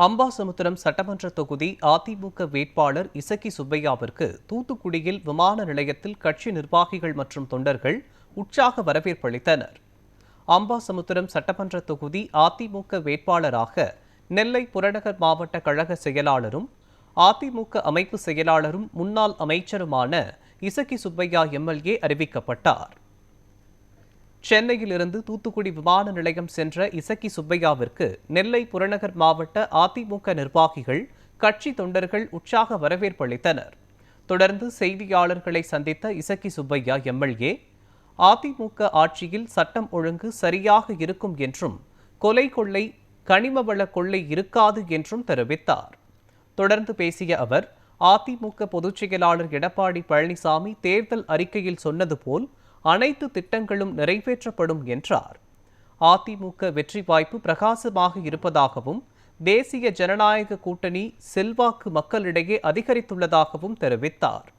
அம்பாசமுத்திரம் சட்டமன்ற தொகுதி அதிமுக வேட்பாளர் இசக்கி சுப்பையாவிற்கு தூத்துக்குடியில் விமான நிலையத்தில் கட்சி நிர்வாகிகள் மற்றும் தொண்டர்கள் உற்சாக வரவேற்பு அளித்தனர். அம்பாசமுத்திரம் சட்டமன்ற தொகுதி அதிமுக வேட்பாளராக நெல்லை புறநகர் மாவட்ட கழக செயலாளரும் அதிமுக அமைப்பு செயலாளரும் முன்னாள் அமைச்சருமான இசக்கி சுப்பையா எம்எல்ஏ அறிவிக்கப்பட்டார். சென்னையிலிருந்து தூத்துக்குடி விமான நிலையம் சென்ற இசக்கி சுப்பையாவிற்கு நெல்லை புறநகர் மாவட்ட அதிமுக நிர்வாகிகள், கட்சி தொண்டர்கள் உற்சாக வரவேற்பு அளித்தனர். தொடர்ந்து செய்தியாளர்களை சந்தித்த இசக்கி சுப்பையா எம்எல்ஏ, அதிமுக ஆட்சியில் சட்டம் ஒழுங்கு சரியாக இருக்கும் என்றும், கொலை கொள்ளை, கனிமவள கொள்ளை இருக்காது என்றும் தெரிவித்தார். தொடர்ந்து பேசிய அவர், அதிமுக பொதுச் செயலாளர் எடப்பாடி பழனிசாமி தேர்தல் அறிக்கையில் சொன்னது போல் அனைத்து திட்டங்களும் நிறைவேற்றப்படும் என்றார். அதிமுக வெற்றி வாய்ப்பு பிரகாசமாக இருப்பதாகவும், தேசிய ஜனநாயக கூட்டணி செல்வாக்கு மக்களிடையே அதிகரித்துள்ளதாகவும் தெரிவித்தார்.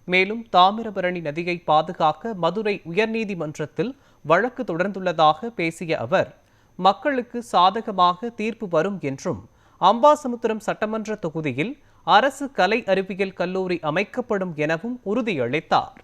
மேலும் தாமிரபரணி நதியை பாதுகாக்க மதுரை உயர்நீதிமன்றத்தில் வழக்கு தொடர்ந்துள்ளதாக பேசிய அவர், மக்களுக்கு சாதகமாக தீர்ப்பு வரும் என்றும், அம்பாசமுத்திரம் சட்டமன்ற தொகுதியில் அரசு கலை அறிவியல் கல்லூரி அமைக்கப்படும் எனவும் உறுதியளித்தார்.